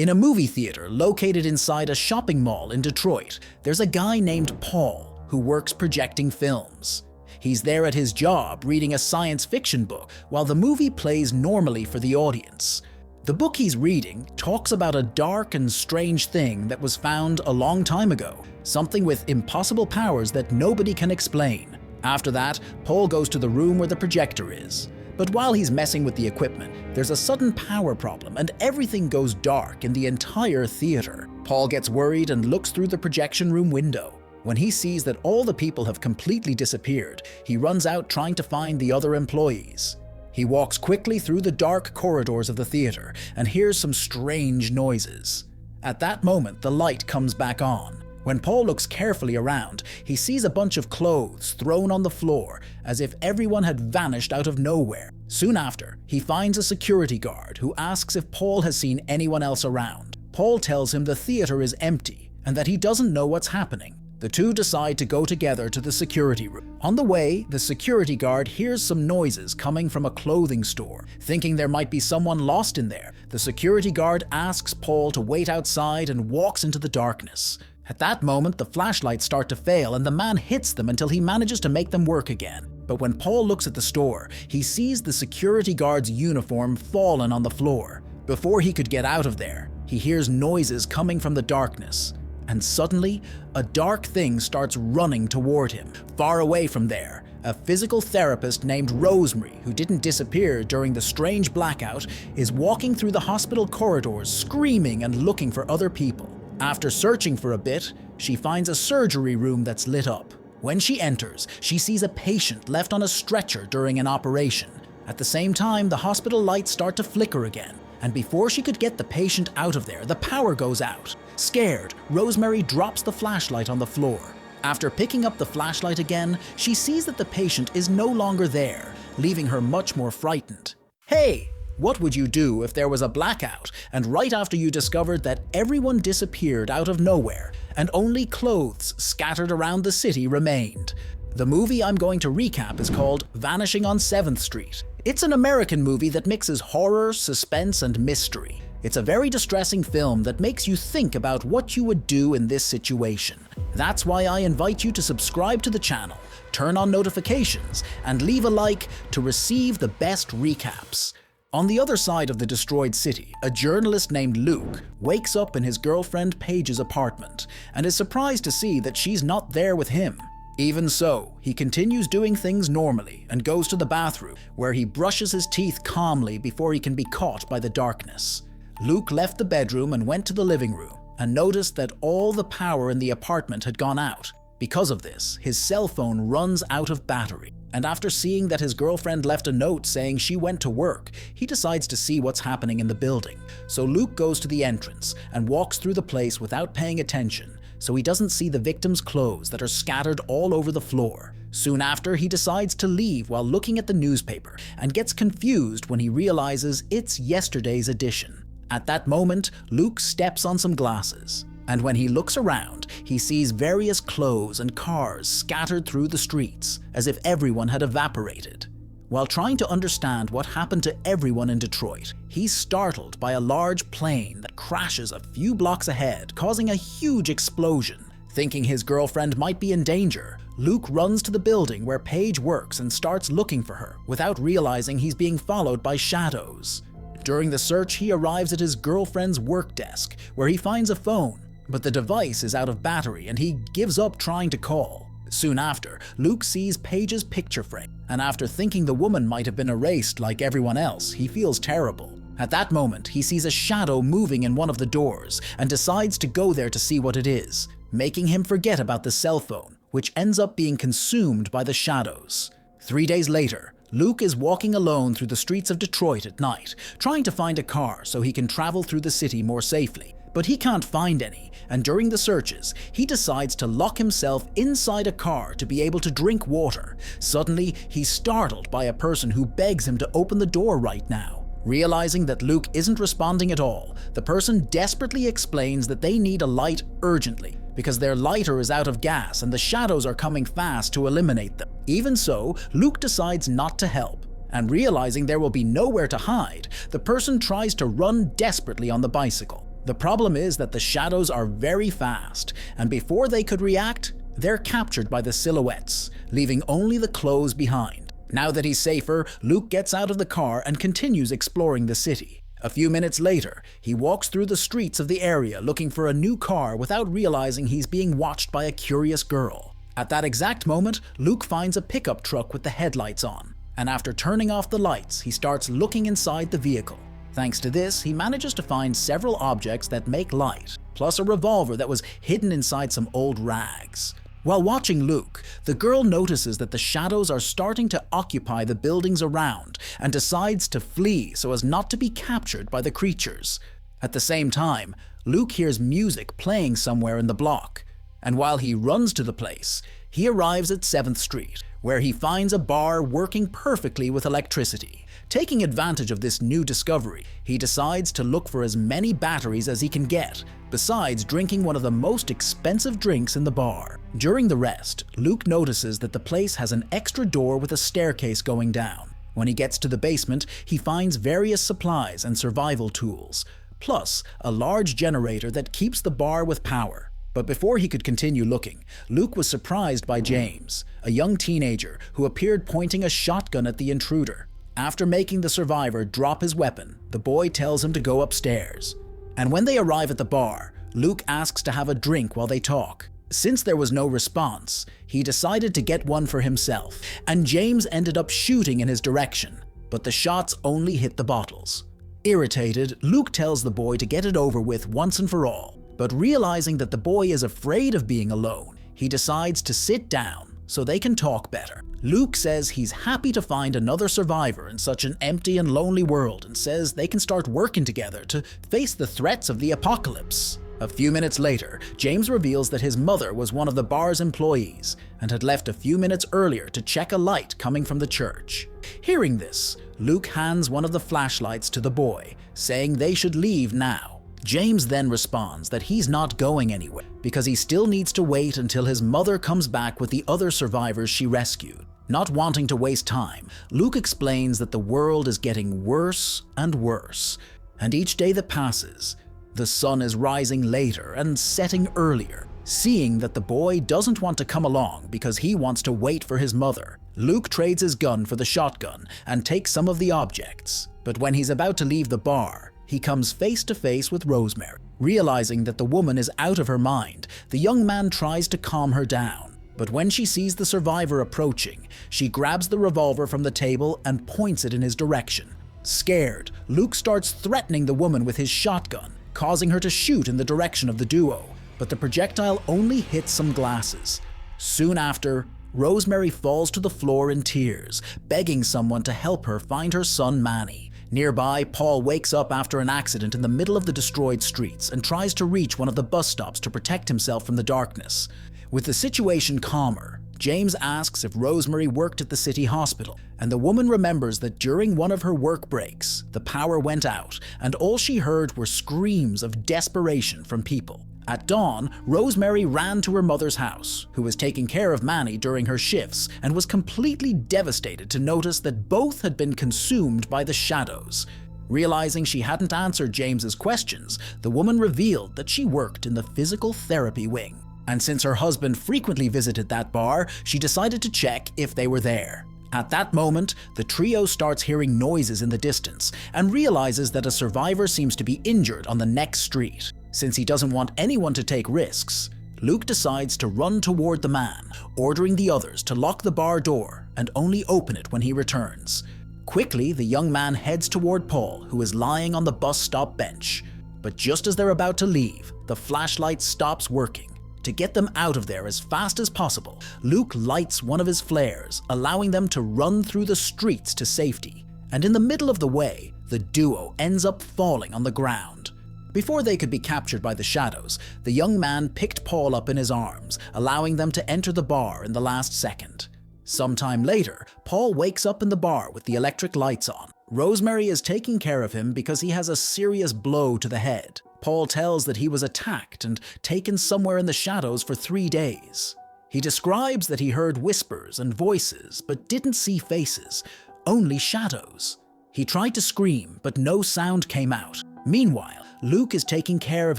In a movie theater located inside a shopping mall in Detroit, there's a guy named Paul who works projecting films. He's there at his job reading a science fiction book while the movie plays normally for the audience. The book he's reading talks about a dark and strange thing that was found a long time ago, something with impossible powers that nobody can explain. After that, Paul goes to the room where the projector is. But while he's messing with the equipment, there's a sudden power problem and everything goes dark in the entire theater. Paul gets worried and looks through the projection room window. When he sees that all the people have completely disappeared, he runs out trying to find the other employees. He walks quickly through the dark corridors of the theater and hears some strange noises. At that moment, the light comes back on. When Paul looks carefully around, he sees a bunch of clothes thrown on the floor as if everyone had vanished out of nowhere. Soon after, he finds a security guard who asks if Paul has seen anyone else around. Paul tells him the theater is empty and that he doesn't know what's happening. The two decide to go together to the security room. On the way, the security guard hears some noises coming from a clothing store. Thinking there might be someone lost in there, the security guard asks Paul to wait outside and walks into the darkness. At that moment, the flashlights start to fail and the man hits them until he manages to make them work again. But when Paul looks at the store, he sees the security guard's uniform fallen on the floor. Before he could get out of there, he hears noises coming from the darkness. And suddenly, a dark thing starts running toward him. Far away from there, a physical therapist named Rosemary, who didn't disappear during the strange blackout, is walking through the hospital corridors screaming and looking for other people. After searching for a bit, she finds a surgery room that's lit up. When she enters, she sees a patient left on a stretcher during an operation. At the same time, the hospital lights start to flicker again, and before she could get the patient out of there, the power goes out. Scared, Rosemary drops the flashlight on the floor. After picking up the flashlight again, she sees that the patient is no longer there, leaving her much more frightened. Hey! What would you do if there was a blackout and right after you discovered that everyone disappeared out of nowhere and only clothes scattered around the city remained? The movie I'm going to recap is called Vanishing on 7th Street. It's an American movie that mixes horror, suspense, and mystery. It's a very distressing film that makes you think about what you would do in this situation. That's why I invite you to subscribe to the channel, turn on notifications, and leave a like to receive the best recaps. On the other side of the destroyed city, a journalist named Luke wakes up in his girlfriend Paige's apartment and is surprised to see that she's not there with him. Even so, he continues doing things normally and goes to the bathroom, where he brushes his teeth calmly before he can be caught by the darkness. Luke left the bedroom and went to the living room and noticed that all the power in the apartment had gone out. Because of this, his cell phone runs out of battery. And after seeing that his girlfriend left a note saying she went to work, he decides to see what's happening in the building. So Luke goes to the entrance and walks through the place without paying attention, so he doesn't see the victims' clothes that are scattered all over the floor. Soon after, he decides to leave while looking at the newspaper and gets confused when he realizes it's yesterday's edition. At that moment, Luke steps on some glasses. And when he looks around, he sees various clothes and cars scattered through the streets, as if everyone had evaporated. While trying to understand what happened to everyone in Detroit, he's startled by a large plane that crashes a few blocks ahead, causing a huge explosion. Thinking his girlfriend might be in danger, Luke runs to the building where Paige works and starts looking for her, without realizing he's being followed by shadows. During the search, he arrives at his girlfriend's work desk, where he finds a phone. But the device is out of battery and he gives up trying to call. Soon after, Luke sees Paige's picture frame, and after thinking the woman might have been erased like everyone else, he feels terrible. At that moment, he sees a shadow moving in one of the doors and decides to go there to see what it is, making him forget about the cell phone, which ends up being consumed by the shadows. 3 days later, Luke is walking alone through the streets of Detroit at night, trying to find a car so he can travel through the city more safely. But he can't find any, and during the searches, he decides to lock himself inside a car to be able to drink water. Suddenly, he's startled by a person who begs him to open the door right now. Realizing that Luke isn't responding at all, the person desperately explains that they need a light urgently because their lighter is out of gas and the shadows are coming fast to eliminate them. Even so, Luke decides not to help, and realizing there will be nowhere to hide, the person tries to run desperately on the bicycle. The problem is that the shadows are very fast, and before they could react, they're captured by the silhouettes, leaving only the clothes behind. Now that he's safer, Luke gets out of the car and continues exploring the city. A few minutes later, he walks through the streets of the area looking for a new car without realizing he's being watched by a curious girl. At that exact moment, Luke finds a pickup truck with the headlights on, and after turning off the lights, he starts looking inside the vehicle. Thanks to this, he manages to find several objects that make light, plus a revolver that was hidden inside some old rags. While watching Luke, the girl notices that the shadows are starting to occupy the buildings around and decides to flee so as not to be captured by the creatures. At the same time, Luke hears music playing somewhere in the block, and while he runs to the place, he arrives at 7th Street, where he finds a bar working perfectly with electricity. Taking advantage of this new discovery, he decides to look for as many batteries as he can get, besides drinking one of the most expensive drinks in the bar. During the rest, Luke notices that the place has an extra door with a staircase going down. When he gets to the basement, he finds various supplies and survival tools, plus a large generator that keeps the bar with power. But before he could continue looking, Luke was surprised by James, a young teenager who appeared pointing a shotgun at the intruder. After making the survivor drop his weapon, the boy tells him to go upstairs. And when they arrive at the bar, Luke asks to have a drink while they talk. Since there was no response, he decided to get one for himself, and James ended up shooting in his direction, but the shots only hit the bottles. Irritated, Luke tells the boy to get it over with once and for all, but realizing that the boy is afraid of being alone, he decides to sit down so they can talk better. Luke says he's happy to find another survivor in such an empty and lonely world and says they can start working together to face the threats of the apocalypse. A few minutes later, James reveals that his mother was one of the bar's employees and had left a few minutes earlier to check a light coming from the church. Hearing this, Luke hands one of the flashlights to the boy, saying they should leave now. James then responds that he's not going anywhere because he still needs to wait until his mother comes back with the other survivors she rescued. Not wanting to waste time, Luke explains that the world is getting worse and worse, and each day that passes, the sun is rising later and setting earlier. Seeing that the boy doesn't want to come along because he wants to wait for his mother, Luke trades his gun for the shotgun and takes some of the objects. But when he's about to leave the bar, he comes face to face with Rosemary. Realizing that the woman is out of her mind, the young man tries to calm her down. But when she sees the survivor approaching, she grabs the revolver from the table and points it in his direction. Scared, Luke starts threatening the woman with his shotgun, causing her to shoot in the direction of the duo, but the projectile only hits some glasses. Soon after, Rosemary falls to the floor in tears, begging someone to help her find her son Manny. Nearby, Paul wakes up after an accident in the middle of the destroyed streets and tries to reach one of the bus stops to protect himself from the darkness. With the situation calmer, James asks if Rosemary worked at the city hospital, and the woman remembers that during one of her work breaks, the power went out, and all she heard were screams of desperation from people. At dawn, Rosemary ran to her mother's house, who was taking care of Manny during her shifts, and was completely devastated to notice that both had been consumed by the shadows. Realizing she hadn't answered James's questions, the woman revealed that she worked in the physical therapy wing. And since her husband frequently visited that bar, she decided to check if they were there. At that moment, the trio starts hearing noises in the distance and realizes that a survivor seems to be injured on the next street. Since he doesn't want anyone to take risks, Luke decides to run toward the man, ordering the others to lock the bar door and only open it when he returns. Quickly, the young man heads toward Paul, who is lying on the bus stop bench. But just as they're about to leave, the flashlight stops working. To get them out of there as fast as possible, Luke lights one of his flares, allowing them to run through the streets to safety. And in the middle of the way, the duo ends up falling on the ground. Before they could be captured by the shadows, the young man picked Paul up in his arms, allowing them to enter the bar in the last second. Sometime later, Paul wakes up in the bar with the electric lights on. Rosemary is taking care of him because he has a serious blow to the head. Paul tells that he was attacked and taken somewhere in the shadows for 3 days. He describes that he heard whispers and voices, but didn't see faces, only shadows. He tried to scream, but no sound came out. Meanwhile, Luke is taking care of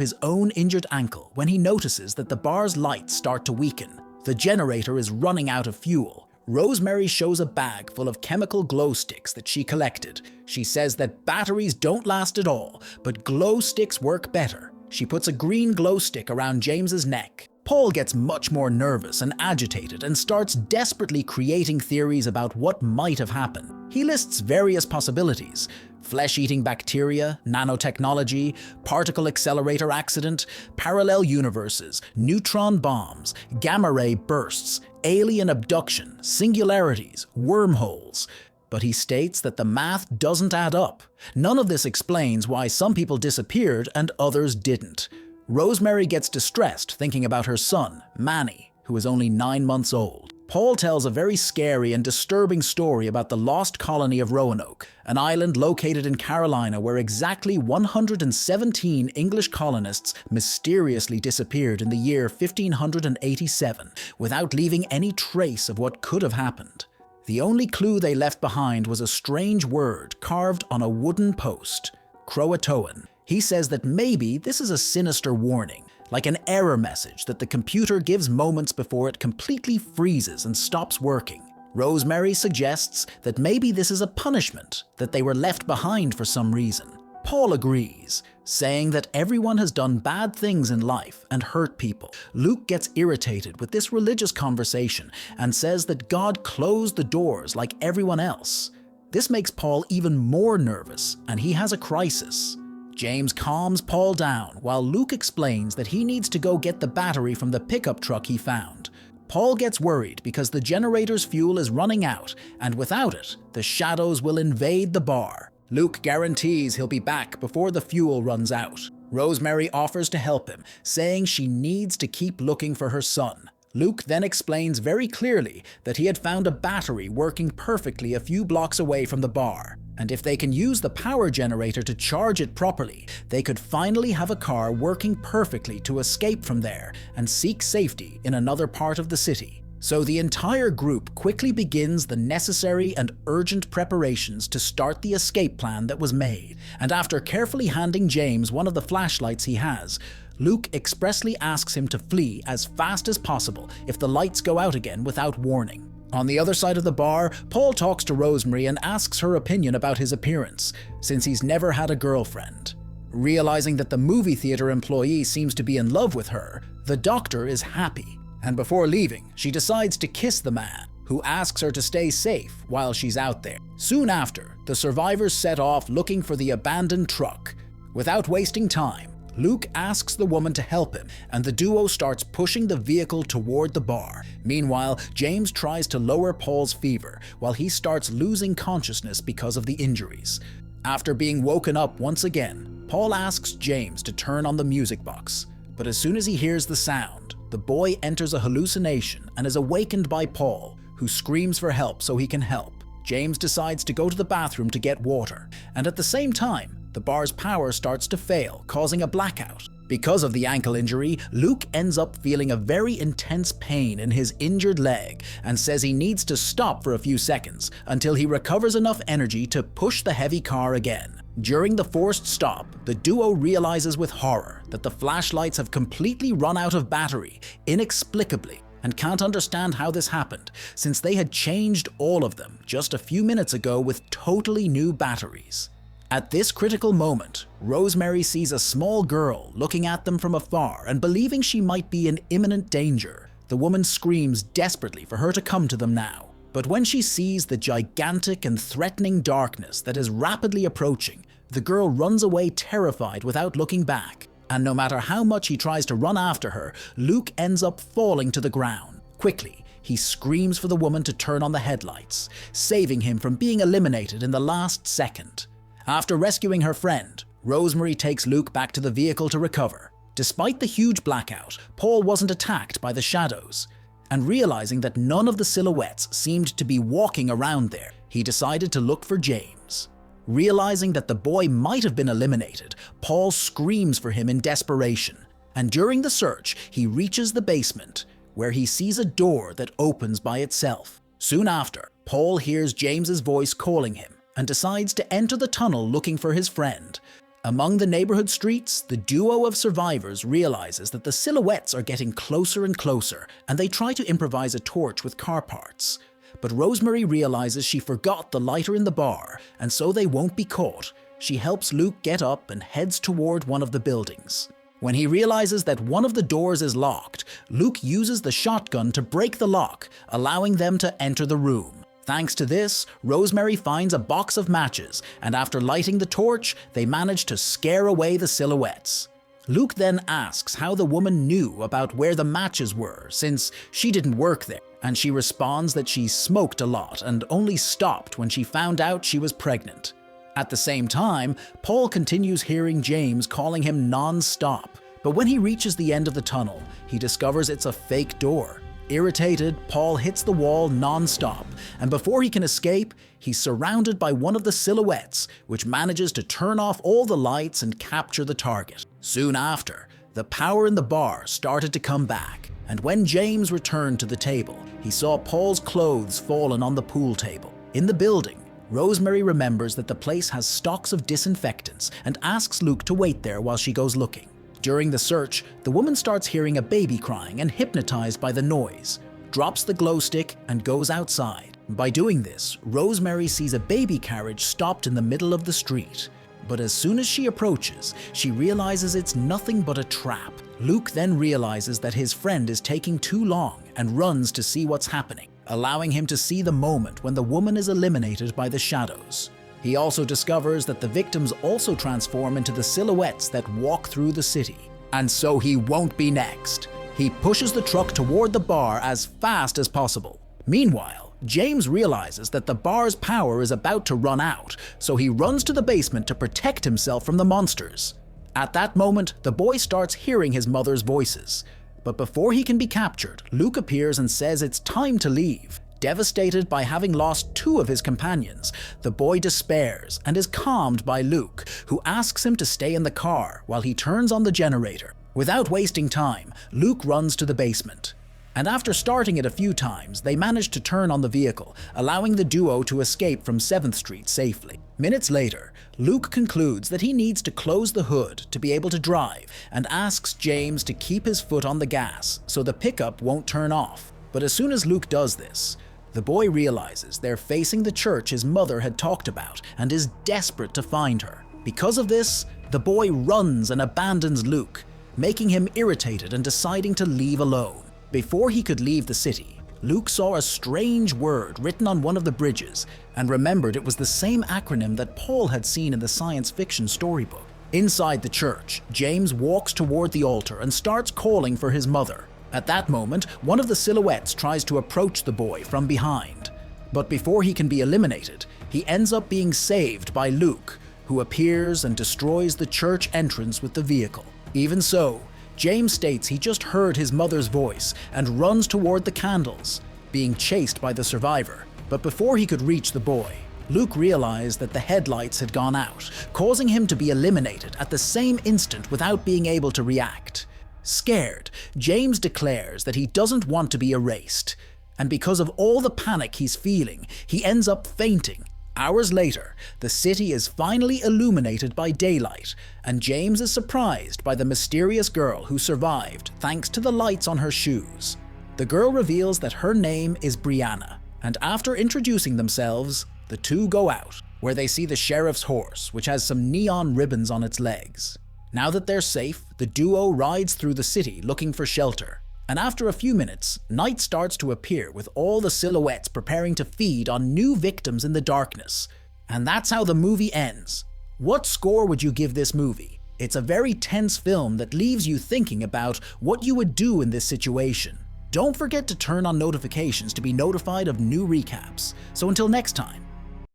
his own injured ankle when he notices that the bar's lights start to weaken. The generator is running out of fuel. Rosemary shows a bag full of chemical glow sticks that she collected. She says that batteries don't last at all, but glow sticks work better. She puts a green glow stick around James's neck. Paul gets much more nervous and agitated and starts desperately creating theories about what might have happened. He lists various possibilities: flesh-eating bacteria, nanotechnology, particle accelerator accident, parallel universes, neutron bombs, gamma-ray bursts, alien abduction, singularities, wormholes. But he states that the math doesn't add up. None of this explains why some people disappeared and others didn't. Rosemary gets distressed thinking about her son, Manny, who is only 9 months old. Paul tells a very scary and disturbing story about the lost colony of Roanoke, an island located in Carolina where exactly 117 English colonists mysteriously disappeared in the year 1587 without leaving any trace of what could have happened. The only clue they left behind was a strange word carved on a wooden post: Croatoan. He says that maybe this is a sinister warning, like an error message that the computer gives moments before it completely freezes and stops working. Rosemary suggests that maybe this is a punishment, that they were left behind for some reason. Paul agrees, saying that everyone has done bad things in life and hurt people. Luke gets irritated with this religious conversation and says that God closed the doors like everyone else. This makes Paul even more nervous, and he has a crisis. James calms Paul down while Luke explains that he needs to go get the battery from the pickup truck he found. Paul gets worried because the generator's fuel is running out, and without it, the shadows will invade the bar. Luke guarantees he'll be back before the fuel runs out. Rosemary offers to help him, saying she needs to keep looking for her son. Luke then explains very clearly that he had found a battery working perfectly a few blocks away from the bar, and if they can use the power generator to charge it properly, they could finally have a car working perfectly to escape from there and seek safety in another part of the city. So the entire group quickly begins the necessary and urgent preparations to start the escape plan that was made, and after carefully handing James one of the flashlights he has, Luke expressly asks him to flee as fast as possible if the lights go out again without warning. On the other side of the bar, Paul talks to Rosemary and asks her opinion about his appearance, since he's never had a girlfriend. Realizing that the movie theater employee seems to be in love with her, the doctor is happy, and before leaving, she decides to kiss the man, who asks her to stay safe while she's out there. Soon after, the survivors set off looking for the abandoned truck. Without wasting time, Luke asks the woman to help him, and the duo starts pushing the vehicle toward the bar. Meanwhile, James tries to lower Paul's fever, while he starts losing consciousness because of the injuries. After being woken up once again, Paul asks James to turn on the music box, but as soon as he hears the sound, the boy enters a hallucination and is awakened by Paul, who screams for help so he can help. James decides to go to the bathroom to get water, and at the same time, the bar's power starts to fail, causing a blackout. Because of the ankle injury, Luke ends up feeling a very intense pain in his injured leg and says he needs to stop for a few seconds until he recovers enough energy to push the heavy car again. During the forced stop, the duo realizes with horror that the flashlights have completely run out of battery, inexplicably, and can't understand how this happened, since they had changed all of them just a few minutes ago with totally new batteries. At this critical moment, Rosemary sees a small girl looking at them from afar and believing she might be in imminent danger. The woman screams desperately for her to come to them now. But when she sees the gigantic and threatening darkness that is rapidly approaching, the girl runs away terrified without looking back. And no matter how much he tries to run after her, Luke ends up falling to the ground. Quickly, he screams for the woman to turn on the headlights, saving him from being eliminated in the last second. After rescuing her friend, Rosemary takes Luke back to the vehicle to recover. Despite the huge blackout, Paul wasn't attacked by the shadows, and realizing that none of the silhouettes seemed to be walking around there, he decided to look for James. Realizing that the boy might have been eliminated, Paul screams for him in desperation, and during the search, he reaches the basement, where he sees a door that opens by itself. Soon after, Paul hears James's voice calling him, and decides to enter the tunnel looking for his friend. Among the neighborhood streets, the duo of survivors realizes that the silhouettes are getting closer and closer, and they try to improvise a torch with car parts. But Rosemary realizes she forgot the lighter in the bar, and so they won't be caught. She helps Luke get up and heads toward one of the buildings. When he realizes that one of the doors is locked, Luke uses the shotgun to break the lock, allowing them to enter the room. Thanks to this, Rosemary finds a box of matches, and after lighting the torch, they manage to scare away the silhouettes. Luke then asks how the woman knew about where the matches were, since she didn't work there, and she responds that she smoked a lot and only stopped when she found out she was pregnant. At the same time, Paul continues hearing James calling him non-stop, but when he reaches the end of the tunnel, he discovers it's a fake door. Irritated, Paul hits the wall non-stop, and before he can escape, he's surrounded by one of the silhouettes, which manages to turn off all the lights and capture the target. Soon after, the power in the bar started to come back, and when James returned to the table, he saw Paul's clothes fallen on the pool table. In the building, Rosemary remembers that the place has stocks of disinfectants and asks Luke to wait there while she goes looking. During the search, the woman starts hearing a baby crying and hypnotized by the noise, drops the glow stick and goes outside. By doing this, Rosemary sees a baby carriage stopped in the middle of the street. But as soon as she approaches, she realizes it's nothing but a trap. Luke then realizes that his friend is taking too long and runs to see what's happening, allowing him to see the moment when the woman is eliminated by the shadows. He also discovers that the victims also transform into the silhouettes that walk through the city. And so he won't be next. He pushes the truck toward the bar as fast as possible. Meanwhile, James realizes that the bar's power is about to run out, so he runs to the basement to protect himself from the monsters. At that moment, the boy starts hearing his mother's voices. But before he can be captured, Luke appears and says it's time to leave. Devastated by having lost two of his companions, the boy despairs and is calmed by Luke, who asks him to stay in the car while he turns on the generator. Without wasting time, Luke runs to the basement. And after starting it a few times, they manage to turn on the vehicle, allowing the duo to escape from 7th Street safely. Minutes later, Luke concludes that he needs to close the hood to be able to drive and asks James to keep his foot on the gas so the pickup won't turn off. But as soon as Luke does this, the boy realizes they're facing the church his mother had talked about and is desperate to find her. Because of this, the boy runs and abandons Luke, making him irritated and deciding to leave alone. Before he could leave the city, Luke saw a strange word written on one of the bridges and remembered it was the same acronym that Paul had seen in the science fiction storybook. Inside the church, James walks toward the altar and starts calling for his mother. At that moment, one of the silhouettes tries to approach the boy from behind. But before he can be eliminated, he ends up being saved by Luke, who appears and destroys the church entrance with the vehicle. Even so, James states he just heard his mother's voice and runs toward the candles, being chased by the survivor. But before he could reach the boy, Luke realized that the headlights had gone out, causing him to be eliminated at the same instant without being able to react. Scared, James declares that he doesn't want to be erased, and because of all the panic he's feeling, he ends up fainting. Hours later, the city is finally illuminated by daylight, and James is surprised by the mysterious girl who survived thanks to the lights on her shoes. The girl reveals that her name is Brianna, and after introducing themselves, the two go out, where they see the sheriff's horse, which has some neon ribbons on its legs. Now that they're safe, the duo rides through the city looking for shelter. And after a few minutes, night starts to appear with all the silhouettes preparing to feed on new victims in the darkness. And that's how the movie ends. What score would you give this movie? It's a very tense film that leaves you thinking about what you would do in this situation. Don't forget to turn on notifications to be notified of new recaps. So until next time,